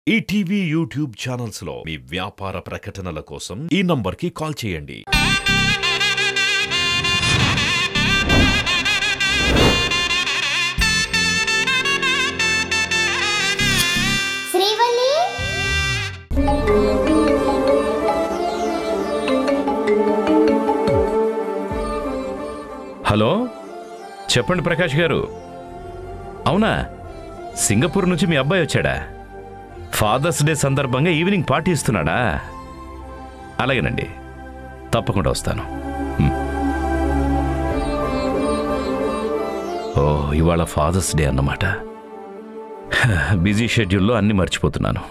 ETV YouTube channels లో మీ వ్యాపార ప్రకటనల కోసం ఈ నంబర్కి కాల్ చేయండి. హలో, చెప్పండి ప్రకాష్ గారు. అవునా, సింగపూర్ నుంచి మీ అబ్బాయి వచ్చాడా? ఫాదర్స్ డే సందర్భంగా ఈవినింగ్ పార్టీ ఇస్తున్నాడా? అలాగేనండి, తప్పకుండా వస్తాను. ఓ, ఇవాళ ఫాదర్స్ డే అన్నమాట. బిజీ షెడ్యూల్లో అన్నీ మర్చిపోతున్నాను.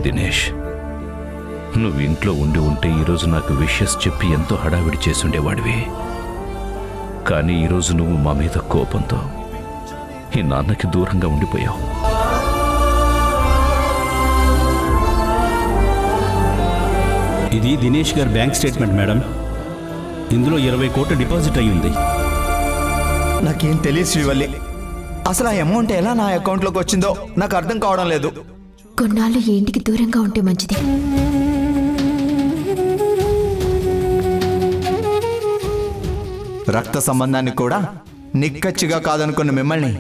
దినేష్, నువ్వు ఇంట్లో ఉండి ఉంటే ఈరోజు నాకు విషెస్ చెప్పి ఎంతో హడావిడి చేసుండేవాడివి. కానీ ఈరోజు నువ్వు మా మీద కోపంతో ఈ నాన్నకి దూరంగా ఉండిపోయావు. ఇది దినేష్ గారి బ్యాంక్ స్టేట్మెంట్ మేడం. ఇందులో 20 కోట్లు డిపాజిట్ అయ్యింది. నాకేం తెలియదు శ్రీవల్లి. అసలు ఆ అమౌంట్ ఎలా నా అకౌంట్లోకి వచ్చిందో నాకు అర్థం కావడం లేదు. కొన్నాళ్ళు ఈ ఇంటికి దూరంగా ఉంటే మంచిది. రక్త సంబంధాన్ని కూడా నిక్కచ్చిగా కాదనుకున్న మిమ్మల్ని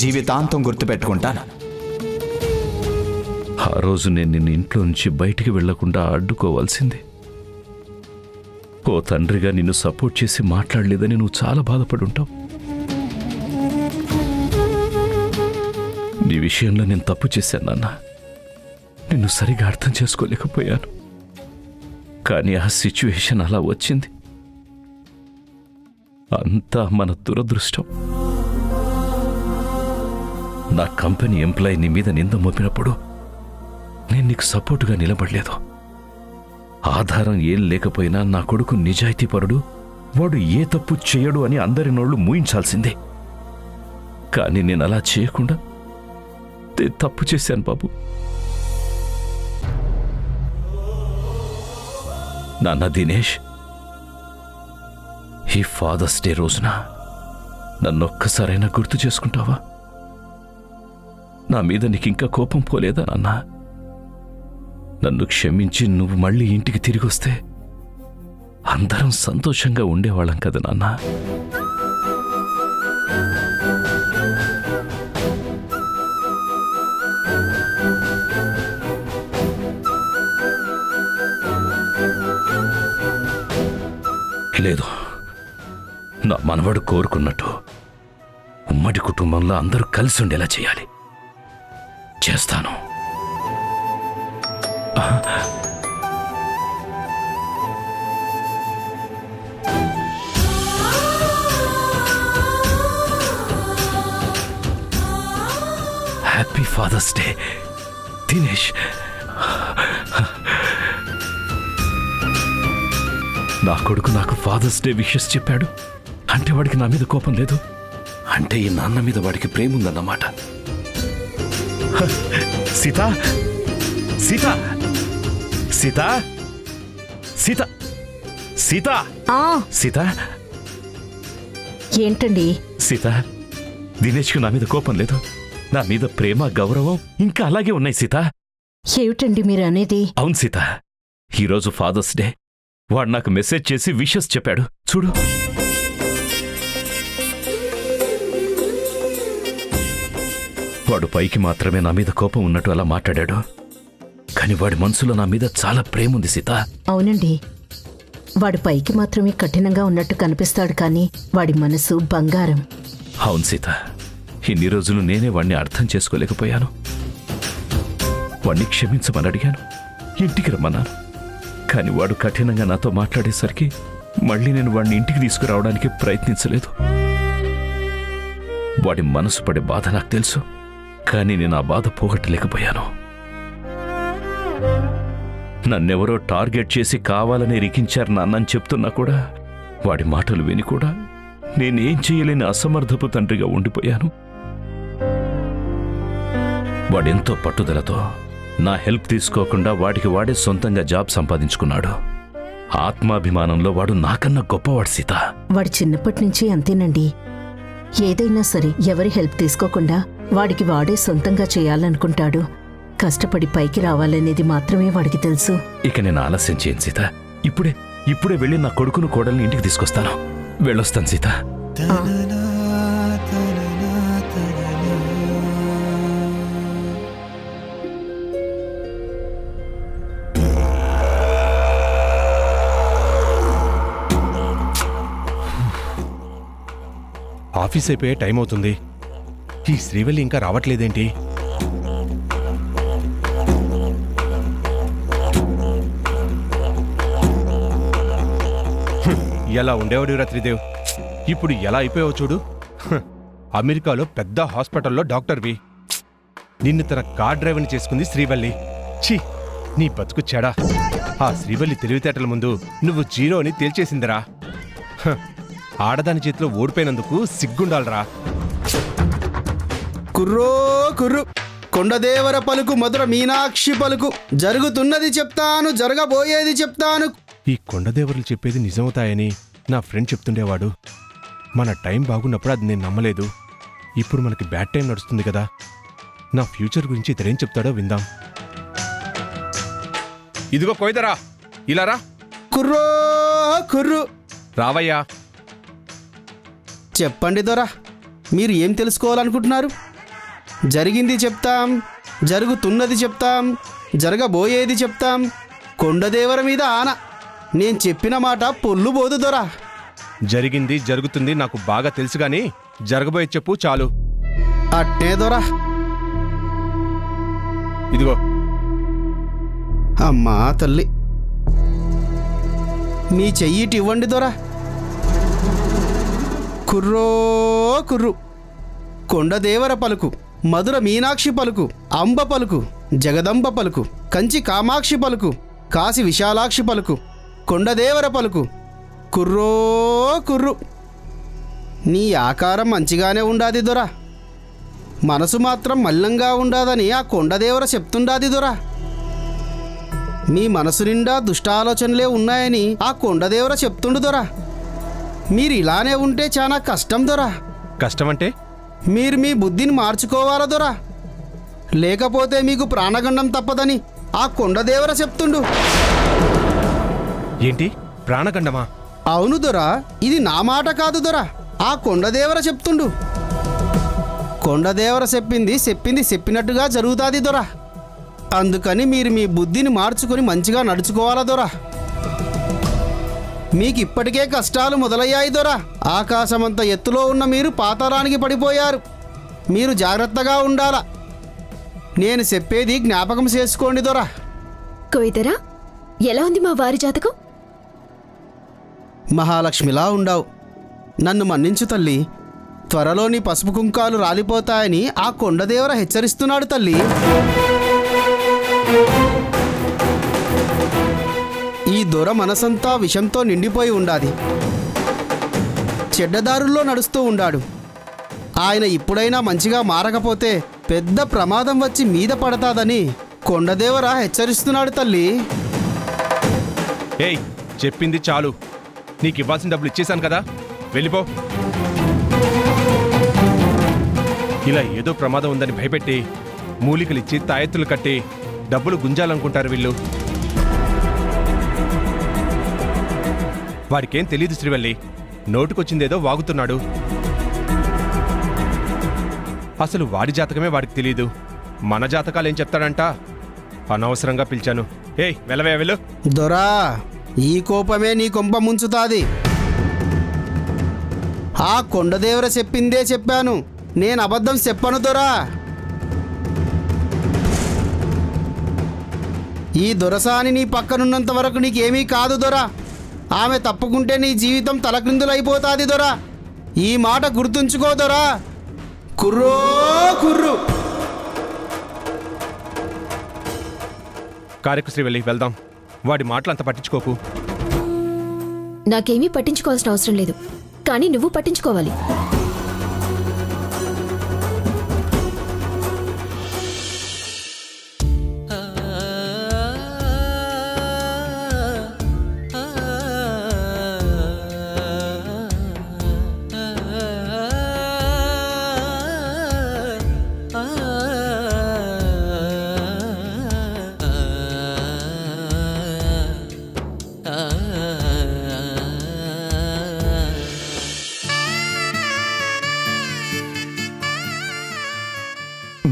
జీవితాంతం గుర్తుపెట్టుకుంటాను. ఆ రోజు నేను నిన్ను ఇంట్లో నుంచి బయటికి వెళ్లకుండా అడ్డుకోవాల్సింది. ఓ తండ్రిగా నిన్ను సపోర్ట్ చేసి మాట్లాడలేదని నువ్వు చాలా బాధపడుంటావు. నీ విషయంలో నేను తప్పు చేశాను నాన్న. నిన్ను సరిగా అర్థం చేసుకోలేకపోయాను. కానీ ఆ సిచ్యువేషన్ అలా వచ్చింది. అంతా మన దురదృష్టం. నా కంపెనీ ఎంప్లాయీ నీ మీద నింద మోపినప్పుడు నేను నీకు సపోర్టుగా నిలబడలేదు. ఆధారం ఏం లేకపోయినా నా కొడుకు నిజాయితీపరుడు, వాడు ఏ తప్పు చేయడు అని అందరి నోళ్లు మూయించాల్సిందే. కానీ నేను అలా చేయకుండా తప్పు చేశాను బాబు. నాన్న దినేష్, ఈ ఫాదర్స్ డే రోజున నన్నొక్కసారైనా గుర్తు చేసుకుంటావా? నా మీద నీకింకా కోపం పోలేదా నాన్న? నన్ను క్షమించి నువ్వు మళ్ళీ ఇంటికి తిరిగి వస్తే అందరం సంతోషంగా ఉండేవాళ్ళం కదా నాన్న. లేదు, నా మనవడు కోరుకున్నట్టు ఉమ్మడి కుటుంబంలో అందరూ కలిసి ఉండేలా చేయాలి. చేస్తాను. Happy father's day Dinesh. నా కొడుకు నాకు ఫాదర్స్ డే విషెస్ చెప్పాడు అంటే వాడికి నా మీద కోపం లేదు. అంటే ఈ నాన్న మీద వాడికి ప్రేమ ఉందన్నమాట. సీత, సీత, సీత, సీత, సీత, సీత. ఏంటండి? సీత, దినేష్కి నా మీద కోపం లేదు. నా మీద ప్రేమ, గౌరవం ఇంకా అలాగే ఉన్నాయి సీత. ఏమిటండి మీరు అనేది? అవును సీత, ఈరోజు ఫాదర్స్ డే. వాడు నాకు మెసేజ్ చేసి విషెస్ చెప్పాడు. చూడు. వాడు పైకి మాత్రమే నా మీద కోపం ఉన్నట్టు అలా మాట్లాడాడు. కానీ వాడి మనసులో నా మీద చాలా ప్రేమ ఉంది సీత. అవునండి, వాడి పైకి మాత్రమే కఠినంగా ఉన్నట్టు కనిపిస్తాడు, కానీ వాడి మనసు బంగారం. అవును సీత, ఇన్ని రోజులు నేనే వాణ్ణి అర్థం చేసుకోలేకపోయాను. వాణ్ణి క్షమించమని అడిగాను, ఇంటికి రమ్మన్నాను. కానీ వాడు కఠినంగా నాతో మాట్లాడేసరికి మళ్ళీ నేను వాడిని ఇంటికి తీసుకురావడానికి ప్రయత్నించలేదు. వాడి మనసు పడే బాధ నాకు తెలుసు, కానీ నేను ఆ బాధ పోగొట్టలేకపోయాను. నన్నెవరో టార్గెట్ చేసి కావాలని రికించారు నాన్నని చెప్తున్నా కూడా వాడి మాటలు విని కూడా నేనేం చేయలేని అసమర్థపు తండ్రిగా ఉండిపోయాను. వాడెంతో పట్టుదలతో నా హెల్ప్ తీసుకోకుండా వాడికి వాడే సొంతంగా జాబ్ సంపాదించుకున్నాడు. ఆత్మాభిమానంలో వాడు నాకన్నా గొప్పవాడు సీత. వాడు చిన్నప్పటి నుంచి అంతేనండి. ఏదైనా సరే ఎవరి హెల్ప్ తీసుకోకుండా వాడికి వాడే సొంతంగా చేయాలనుకుంటాడు. కష్టపడి పైకి రావాలనేది మాత్రమే వాడికి తెలుసు. ఇక నేను ఆలస్యం చేయను సీత. ఇప్పుడే వెళ్ళి నా కొడుకును కోడల్ని ఇంటికి తీసుకొస్తాను. వెళ్ళొస్తాను సీత. ఆఫీస్ అయిపోయే టైం అవుతుంది. ఈ శ్రీవల్లి ఇంకా రావట్లేదేంటి? ఎలా ఉండేవాడు రత్రిదేవ్, ఇప్పుడు ఎలా అయిపోయావు చూడు. అమెరికాలో పెద్ద హాస్పిటల్లో డాక్టర్వి. నిన్ను తన కార్ డ్రైవర్ని చేసుకుంది శ్రీవల్లి. ఛీ, నీ బతుకు చెడా. ఆ శ్రీవల్లి తెలివితేటల ముందు నువ్వు జీరో అని తేల్చేసిందిరా. ఆడదాని చేతిలో ఓడిపోయినందుకు సిగ్గుండాలరా. కుర్రో కుర్రు, కొండదేవర పలుకు, మధుర మీనాక్షి పలుకు, జరుగుతున్నది చెప్తాను, జరగబోయేది చెప్తాను. ఈ కొండదేవరులు చెప్పేది నిజమవుతాయని నా ఫ్రెండ్ చెప్తుండేవాడు. మన టైం బాగున్నప్పుడు అది నేను నమ్మలేదు. ఇప్పుడు మనకి బ్యాడ్ టైం నడుస్తుంది కదా. నా ఫ్యూచర్ గురించి ఇతరేం చెప్తాడో విందాం. ఇదిగో కోయిదరా, ఇలా రా. కుర్రో కుర్రు, రావయ్యా. చెప్పండి దొరా, మీరు ఏం తెలుసుకోవాలనుకుంటున్నారు? జరిగింది చెప్తాం, జరుగుతున్నది చెప్తాం, జరగబోయేది చెప్తాం. కొండదేవర మీద ఆన, నేను చెప్పిన మాట పొల్లు బోదు దొరా. జరిగింది జరుగుతుంది నాకు బాగా తెలుసు గాని జరగబోయే చెప్పు చాలు. అట్నే దొరా. ఇదిగో. అమ్మా తల్లి, మీ చెయ్యిటి ఇవ్వండి దొరా. కుర్రో కుర్రు, కొండదేవర పలుకు, మధుర మీనాక్షి పలుకు, అంబ పలుకు, జగదంబ పలుకు, కంచి కామాక్షి పలుకు, కాశీ విశాలాక్షి పలుకు, కొండదేవర పలుకు. కుర్రో కుర్రు, నీ ఆకారం మంచిగానే ఉండాది దొరా, మనసు మాత్రం మల్లంగా ఉండాదని ఆ కొండదేవర చెప్తుండాది దొరా. మీ మనసు నిండా దుష్టాలోచనలే ఉన్నాయని ఆ కొండదేవర చెప్తుండు దొరా. మీరు ఇలానే ఉంటే చాలా కష్టం దొరా. కష్టమంటే? మీరు మీ బుద్ధిని మార్చుకోవాలా దొరా, లేకపోతే మీకు ప్రాణగండం తప్పదని ఆ కొండదేవర చెప్తుండు. ఏంటి ప్రాణగండమా? అవును దొరా, ఇది నా మాట కాదు దొరా, ఆ కొండదేవర చెప్తుండు. కొండదేవర చెప్పింది చెప్పినట్టుగా జరుగుతాది దొరా. అందుకని మీరు మీ బుద్ధిని మార్చుకొని మంచిగా నడుచుకోవాలా దొరా. మీకు ఇప్పటికే కష్టాలు మొదలయ్యాయి దొరా. ఆకాశమంత ఎత్తులో ఉన్న మీరు పాతాళానికి పడిపోయారు. మీరు జాగ్రత్తగా ఉండాలా. నేను చెప్పేది జ్ఞాపకం చేసుకోండి దొరా. కోయిదరా, ఎలా ఉంది మా వారి జాతకం? మహాలక్ష్మిలా ఉండావు. నన్ను మన్నించు తల్లి. త్వరలో నీ పసుపు కుంకాలు రాలిపోతాయని ఆ కొండదేవర హెచ్చరిస్తున్నాడు తల్లి. ఈ దొర మనసంతా విషంతో నిండిపోయి ఉండాది. చెడ్డదారుల్లో నడుస్తూ ఉండాడు. ఆయన ఇప్పుడైనా మంచిగా మారకపోతే పెద్ద ప్రమాదం వచ్చి మీద పడతాదని కొండదేవర హెచ్చరిస్తున్నాడు తల్లి. ఏయ్, చెప్పింది చాలు. నీకు ఇవ్వాల్సిన డబ్బులు ఇచ్చేశాను కదా, వెళ్ళిపో. ఇలా ఏదో ప్రమాదం ఉందని భయపెట్టి మూలికలిచ్చి తాయెత్తులు కట్టి డబ్బులు గుంజాలనుకుంటారు వీళ్ళు. వాడికేం తెలీదు శ్రీవల్లి, నోటుకొచ్చిందేదో వాగుతున్నాడు. అసలు వాడి జాతకమే వాడికి తెలీదు. మన జాతకాలేం చెప్తాడంట. అనవసరంగా పిలిచాను. ఏయ్, వెళ్ళవే వెళ్ళు. దొరా, ఈ కోపమే నీ కొంప ముంచుతాది. ఆ కొండదేవర చెప్పిందే చెప్పాను, నేను అబద్ధం చెప్పను దొరా. ఈ దొరసాని నీ పక్కనున్నంత వరకు నీకేమీ కాదు దొరా. ఆమె తప్పుకుంటే నీ జీవితం తలక్రిందులైపోతాది దొరా. ఈ మాట గుర్తుంచుకో దొరా. కుర్రో కుర్రు. కారెక్కు శ్రీవల్లి, వెళ్దాం. వాడి మాటలు అంత పట్టించుకోకు. నాకేమీ పట్టించుకోవాల్సిన అవసరం లేదు, కానీ నువ్వు పట్టించుకోవాలి.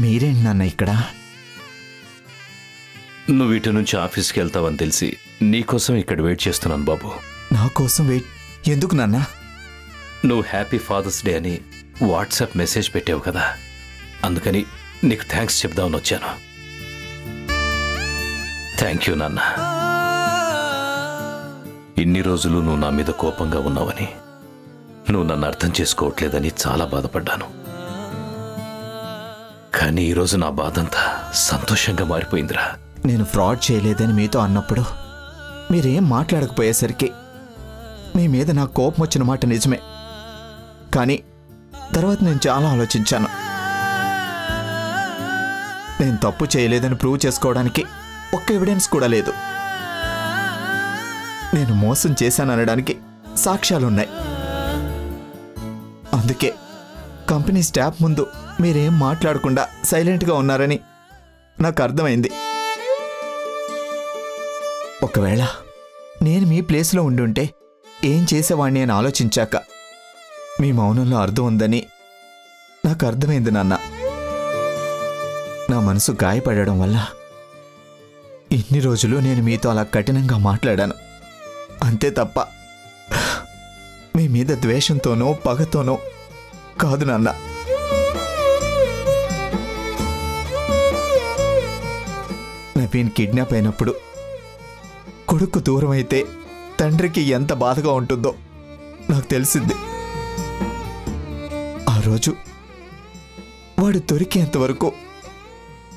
మీరేంటి నాన్న ఇక్కడ? నువ్వు ఇటు నుంచి ఆఫీస్కి వెళ్తావని తెలిసి నీకోసం ఇక్కడ వెయిట్ చేస్తున్నాను బాబు. నా కోసం వెయిట్ ఎందుకు నాన్న? నువ్వు హ్యాపీ ఫాదర్స్ డే అని వాట్సాప్ మెసేజ్ పెట్టావు కదా, అందుకని నీకు థ్యాంక్స్ చెప్దామని వచ్చాను. థ్యాంక్ యూ నాన్న. ఇన్ని రోజులు నువ్వు నా మీద కోపంగా ఉన్నావని, నువ్వు నన్ను అర్థం చేసుకోవట్లేదని చాలా బాధపడ్డాను. కానీ ఈరోజు నా బాధంతా సంతోషంగా మారిపోయిందిరా. నేను ఫ్రాడ్ చేయలేదని మీతో అన్నప్పుడు మీరేం మాట్లాడకపోయేసరికి మీ మీద నాకు కోపం వచ్చిన మాట నిజమే. కానీ తర్వాత నేను చాలా ఆలోచించాను. నేను తప్పు చేయలేదని ప్రూవ్ చేసుకోవడానికి ఒక్క ఎవిడెన్స్ కూడా లేదు. నేను మోసం చేశాననడానికి సాక్ష్యాలున్నాయి. అందుకే కంపెనీ స్టాఫ్ ముందు మీరేం మాట్లాడకుండా సైలెంట్గా ఉన్నారని నాకు అర్థమైంది. ఒకవేళ నేను మీ ప్లేస్లో ఉండుంటే ఏం చేసేవాణ్ణి అని ఆలోచించాక మీ మౌనంలో అర్థం ఉందని నాకు అర్థమైంది నాన్న. నా మనసు గాయపడడం వల్ల ఇన్ని రోజులు నేను మీతో అలా కఠినంగా మాట్లాడాను, అంతే తప్ప మీ మీద ద్వేషంతోనో పగతోనో కాదు నాన్న. నవీన్ కిడ్నాప్ అయినప్పుడు కొడుకు దూరం అయితే తండ్రికి ఎంత బాధగా ఉంటుందో నాకు తెలిసింది. ఆ రోజు వాడు దొరికేంత వరకు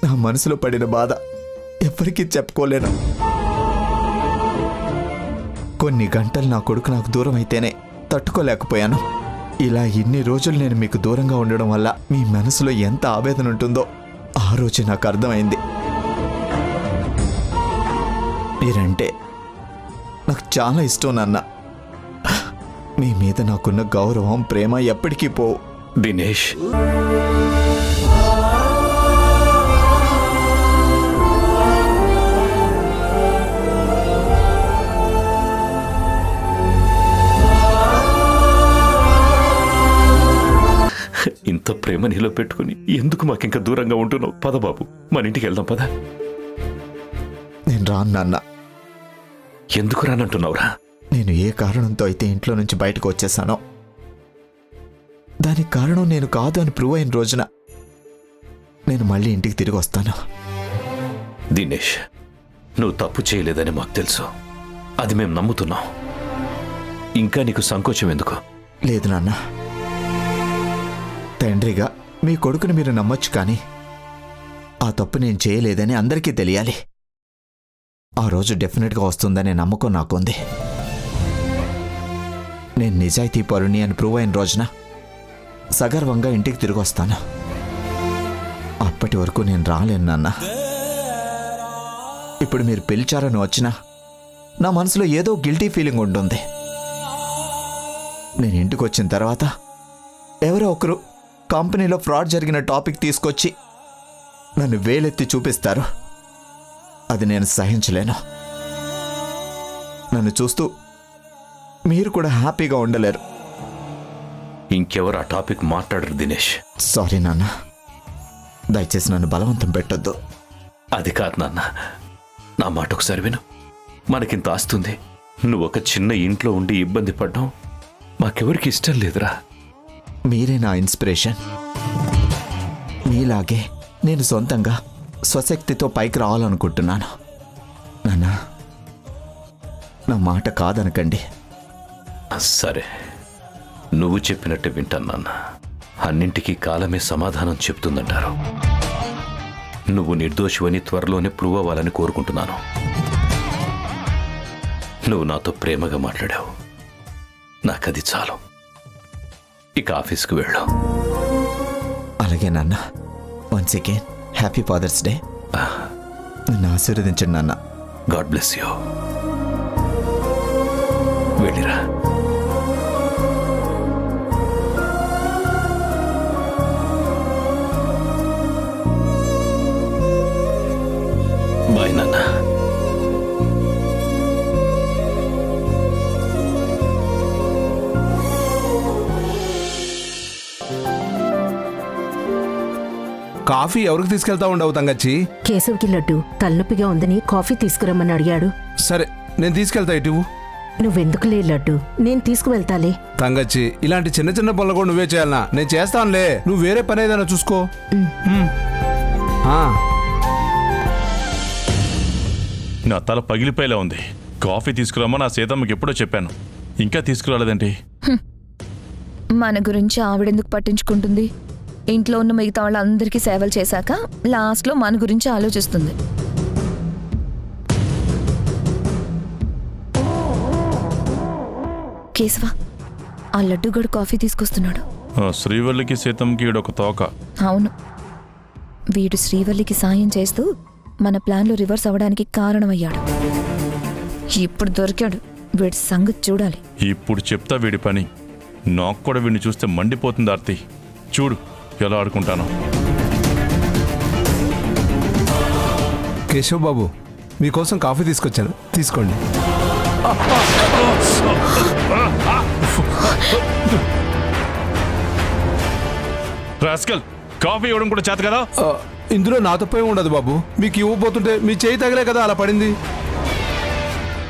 నా మనసులో పడిన బాధ ఎవ్వరికీ చెప్పుకోలేను. కొన్ని గంటలు నా కొడుకు నాకు దూరం అయితేనే తట్టుకోలేకపోయాను. ఇలా ఇన్ని రోజులు నేను మీకు దూరంగా ఉండడం వల్ల మీ మనసులో ఎంత ఆవేదన ఉంటుందో ఆ రోజు నాకు అర్థమైంది. మీరంటే నాకు చాలా ఇష్టం నాన్న. మీ మీద నాకున్న గౌరవం ప్రేమ ఎప్పటికీ పోవు. దినేష్, ఇంత ప్రేమ నీలో పెట్టుకుని ఎందుకు మాకింక దూరంగా ఉంటున్నావు? పద బాబు, మన ఇంటికి వెళ్దాం పద. నేను రాను నాన్న. ఎందుకు రానంటున్నావురా? నేను ఏ కారణంతో అయితే ఇంట్లో నుంచి బయటకు వచ్చేసానో దానికి కారణం నేను కాదు అని ప్రూవ్ అయిన రోజున నేను మళ్ళీ ఇంటికి తిరిగి వస్తాను. దినేష్, నువ్వు తప్పు చేయలేదని మాకు తెలుసు, అది మేము నమ్ముతున్నాం. ఇంకా నీకు సంకోచం ఎందుకు? లేదు నాన్న, తండ్రిగా మీ కొడుకుని మీరు నమ్మొచ్చు, కానీ ఆ తప్పు నేను చేయలేదని అందరికీ తెలియాలి. ఆ రోజు డెఫినెట్గా వస్తుందనే నమ్మకం నాకుంది. నేను నిజాయితీ పరుని అని ప్రూవ్ అయిన రోజున సగర్వంగా ఇంటికి తిరిగి వస్తాను. అప్పటి వరకు నేను రాలేను నాన్న. ఇప్పుడు మీరు పిలిచారని వచ్చినా నా మనసులో ఏదో గిల్టీ ఫీలింగ్ ఉంటుంది. నేను ఇంటికి వచ్చిన తర్వాత ఎవరో ఒకరు కంపెనీలో ఫ్రాడ్ జరిగిన టాపిక్ తీసుకొచ్చి నన్ను వేలెత్తి చూపిస్తారు. అది నేను సహించలేను. నన్ను చూస్తూ మీరు కూడా హ్యాపీగా ఉండలేరు. ఇంకెవరు ఆ టాపిక్ మాట్లాడరు దినేష్. సారీ నాన్న, దయచేసి నన్ను బలవంతం పెట్టొద్దు. అది కాదు నాన్న, నా మాట ఒకసారి విను. మనకింత ఆస్తుంది, నువ్వు ఒక చిన్న ఇంట్లో ఉండి ఇబ్బంది పడ్డావు మాకెవరికి ఇష్టం లేదురా. మీరే నా ఇన్స్పిరేషన్. మీలాగే నేను సొంతంగా స్వశక్తితో పైకి రావాలనుకుంటున్నాను. నాన్న, నా మాట కాదనకండి. సరే, నువ్వు చెప్పినట్టే వింటాను నాన్న. అన్నింటికీ కాలమే సమాధానం చెప్తుందంటారు. నువ్వు నిర్దోషివని త్వరలోనే ప్రూవ్ అవ్వాలని కోరుకుంటున్నాను. నువ్వు నాతో ప్రేమగా మాట్లాడావు. నాకది చాలు. ఇక ఆఫీస్కి వెళ్ళు. అలాగే నాన్న. Once again happy father's day. నన్ను ఆశీర్వదించండి నాన్న. God bless you. వెళ్ళిరా. బాయ్ నాన్న. కాఫీ ఎవరికి తీసుకెళ్తా ఉండవు తంగచ్చి? కేశవ్కి లడ్డు తలనొప్పిగా ఉందని కాఫీ తీసుకురమ్మని అడిగాడు. సరే నేను తీసుకెళ్తా. ఇటు నువ్వెందుకులే లడ్డు, నేను తీసుకువెళ్తాలే. తంగచ్చి, ఇలాంటి చిన్న చిన్న పనులు కూడా నువ్వే చేయాలనా? నేను చేస్తానులే, నువ్వు వేరే పని ఏదైనా చూసుకో. నా తల పగిలిపోయేలా ఉంది. కాఫీ తీసుకురామా నా సీతమ్మకి ఎప్పుడో చెప్పాను, ఇంకా తీసుకురాలేదేంటి? మన గురించి ఆవిడెందుకు పట్టించుకుంటుంది? ఇంట్లో ఉన్న మిగతా వాళ్ళందరికీ సేవలు చేశాక లాస్ట్లో మన గురించి ఆలోచిస్తుంది. కేశవ, ఆ లడ్డుగడు కాఫీ తీసుకొస్తున్నాడు. శ్రీవల్లికి సీతమ్మకి ఈడొక తోక. అవును, వీడు శ్రీవల్లికి సాయం చేస్తూ మన ప్లాన్లో రివర్స్ అవ్వడానికి కారణమయ్యాడు. ఇప్పుడు దొరికాడు. వీడి సంగతి చూడాలి. ఇప్పుడు చెప్తా వీడి పని. నాకు కూడా వీడిని చూస్తే మండిపోతుంది ఆర్తి. చూడు ఎలా ఆడుకుంటాను. కేశవ్ బాబు, మీకోసం కాఫీ తీసుకొచ్చాను, తీసుకోండి. రాస్కల్, కాఫీ ఇవ్వడం కూడా చేత కదా? ఇందులో నా తప్పే ఉండదు బాబు. మీకు ఇవ్వబోతుంటే మీ చేయి తగిలే కదా అలా పడింది.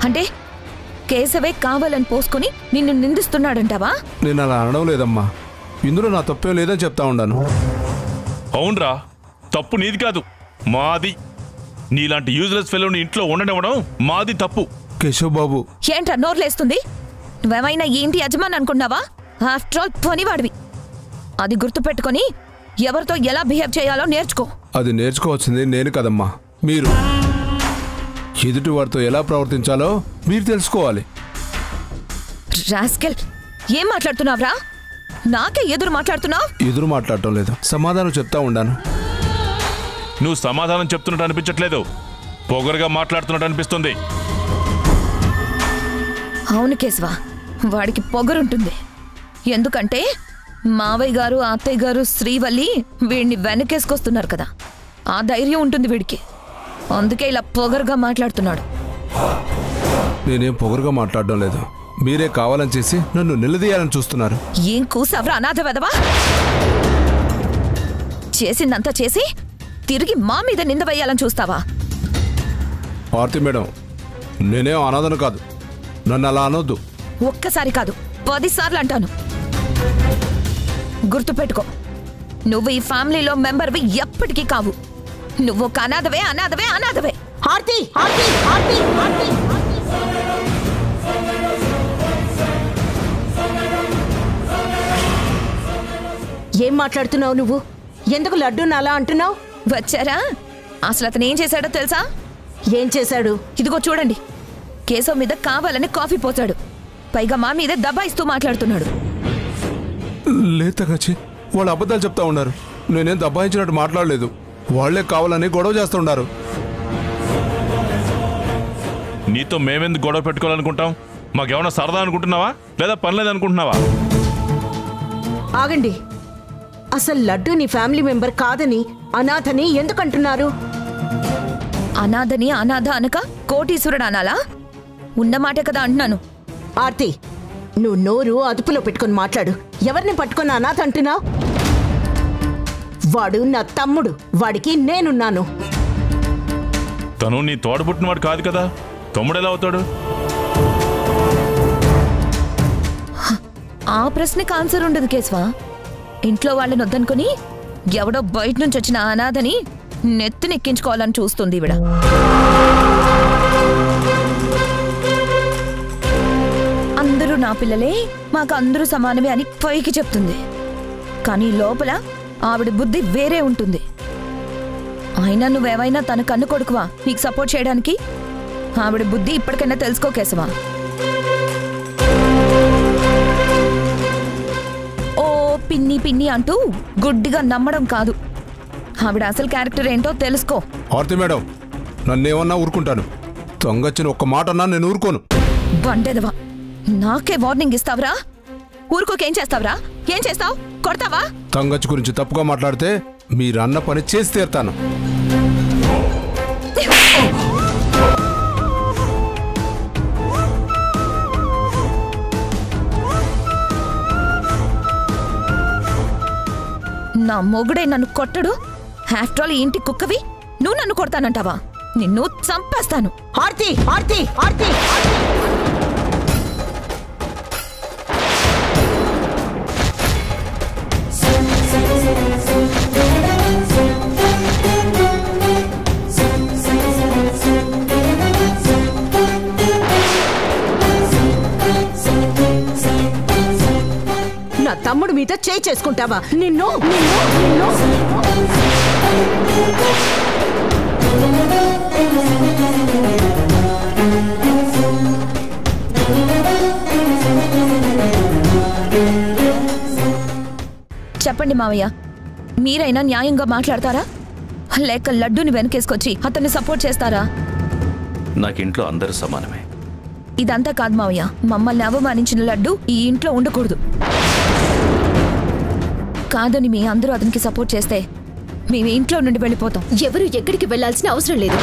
అంటే కేశవే కావాలని పోసుకొని నిన్ను నిందిస్తున్నాడంటావా? నేను అలా అనడం లేదమ్మా. ఇందులో నా తప్పేం లేదని చెప్తా ఉన్నాను. అవునరా, తప్పు నీది కాదు, మాది. నీలాంటి యూజ్లెస్ ఫెలోని ఇంట్లో ఉండనివ్వడం మాది తప్పు. కేశవ్ బాబు, ఏంట్రా నోర్లేస్తుంది? నువ్వేమైనా ఈ ఇంటి యజమాని అనుకున్నావా? ఆఫ్టర్ ఆల్ పనివాడివి. అది గుర్తుపెట్టుకొని ఎవరితో ఎలా బిహేవ్ చేయాలో నేర్చుకో. అది నేర్చుకోవాల్సింది నేను కదమ్మా, మీరు. ఎదుటి వారితో ఎలా ప్రవర్తించాలో మీరు తెలుసుకోవాలి. రాస్కెల్, ఏం మాట్లాడుతున్నావురా? నాకే ఎదురు మాట్లాడుతున్నావు? ఎదురు మాట్లాడటం లేదు, సమాధానం చెప్తా ఉండాను. నువ్వు సమాధానం చెప్తున్నట్టు అనిపించట్లేదు, పొగరుగా మాట్లాడుతున్నట్టు అనిపిస్తుంది. అవును కేశవ, వాడికి పొగరుంటుంది. ఎందుకంటే మావయ్య గారు, అత్తయ్య గారు, శ్రీవల్లి వీడిని వెనకేసుకొస్తున్నారు కదా, ఆ ధైర్యం ఉంటుంది వీడికి. అందుకే ఇలా పొగరుగా మాట్లాడుతున్నాడు. నేనేం పొగరుగా మాట్లాడడం లేదు, మీరే కావాలని చేసి నన్ను నిలదీయాలని చూస్తున్నారు. ఏం కూసావ్రా అనాథ వెదవా? చేసిందంతా చేసి తిరిగి మా మీద నింద వేయాలని చూస్తావా? ఆర్తి మేడం, నేనేం అనాథను కాదు, నన్ను అలా అనొద్దు. ఒక్కసారి కాదు 10 సార్లు అంటాను. గుర్తుపెట్టుకో, నువ్వు ఈ ఫ్యామిలీలో మెంబర్వి ఎప్పటికీ కావు. నువ్వు ఒక అనాథవే, అనాథవే, అనాథవే. ఆర్తి, ఆర్తి, ఆర్తి, ఆర్తి. ఏం మాట్లాడుతున్నావు నువ్వు? ఎందుకు లడ్డూని అలా అంటున్నావు? వచ్చారా? అసలు అతను ఏం చేశాడో తెలుసా? ఏం చేశాడు? ఇదిగో చూడండి, కేశవ్ మీద కావాలని కాఫీ పోతాడు, పైగా మా మీద దబాయిస్తూ మాట్లాడుతున్నాడు. లేతగచ్చి వాళ్ళు అబద్ధాలు చెప్తా ఉన్నారు. నేనేం దబాయించినట్టు మాట్లాడలేదు, వాళ్లే కావాలని గొడవ చేస్తున్నారు. నీతో మేమెందుకు గొడవ పెట్టుకోవాలనుకుంటాం? మాకేమన్నా సరదా అనుకుంటున్నావా, లేదా పనిలేదనుకుంటున్నావా? ఆగండి, అసలు లడ్డు నీ ఫ్యామిలీ మెంబర్ కాదని, అనాథని ఎందుకంటున్నారు? అనాథని అనాథ అనక కోటీశ్వరుడు అనాలా? ఉన్నమాటే కదా అంటున్నాను. ఆర్తి, నువ్వు నోరు అదుపులో పెట్టుకొని మాట్లాడు. ఎవరిని పట్టుకొని అనాథ అంటున్నావు? వాడు నా తమ్ముడు, వాడికి నేనున్నాను. తను నీ తోడబుట్టినవాడు కాదు కదా, తమ్ముడు ఎలా అవుతాడు? ఆ ప్రశ్నకి ఆన్సర్ ఉండదు కేశవ. ఇంట్లో వాళ్ళని వద్దనుకుని ఎవడో బయట నుంచి వచ్చిన అనాథని నెత్తినెక్కించుకోవాలని చూస్తుంది ఈవిడ. అందరూ నా పిల్లలే, మాకు అందరూ సమానమే అని పైకి చెప్తుంది, కానీ లోపల ఆవిడ బుద్ధి వేరే ఉంటుంది. అయినా నువ్వేమైనా తన కన్ను కొడుకువా నీకు సపోర్ట్ చేయడానికి? ఆవిడ బుద్ధి ఇప్పటికైనా తెలుసుకో కేశవా. ఓ పిన్ని పిన్ని అంటూ గుడ్డిగా నమ్మడం కాదు, ఆవిడ అసలు క్యారెక్టర్ ఏంటో తెలుసుకో. ఆర్తి మేడం, నన్నేమన్నా ఊరుకుంటాను, తొంగచ్చిన ఒక్క మాట అన్నా నేను ఊరుకోను. బండెదవా, నాకే వార్నింగ్ ఇస్తావురా? ఊరుకోకేం చేస్తావురా? ఏం చేస్తావు? కొడతావా? తంగచ్చి గురించి తప్పుగా మాట్లాడితే మీరు అన్న పని చేసి తీరుతాను. నా మొగుడే నన్ను కొట్టడు, ఆఫ్టర్ ఆల్ ఇంటి కుక్కవి నువ్వు నన్ను కొడతానంటావా? నిన్ను చంపేస్తాను. ఆర్తి ఆర్తి ఆర్తి నా తమ్ముడు మీద చేయి చేసుకుంటావా? నిన్ను నిన్ను నిన్ను చెప్పండి మావయ్య, మీరైనా న్యాయంగా మాట్లాడతారా లేక లడ్డూని వెనకేసుకొచ్చి అతన్ని సపోర్ట్ చేస్తారా? నాకింట్లో అందరూ సమానమే. ఇదంతా కాదు మావయ్య, మమ్మల్ని అవమానించిన లడ్డు ఈ ఇంట్లో ఉండకూడదు. కాదని మీ అందరూ అతనికి సపోర్ట్ చేస్తే మేము ఇంట్లో నుండి వెళ్ళిపోతాం. ఎవరు ఎక్కడికి వెళ్లాల్సిన అవసరం లేదు.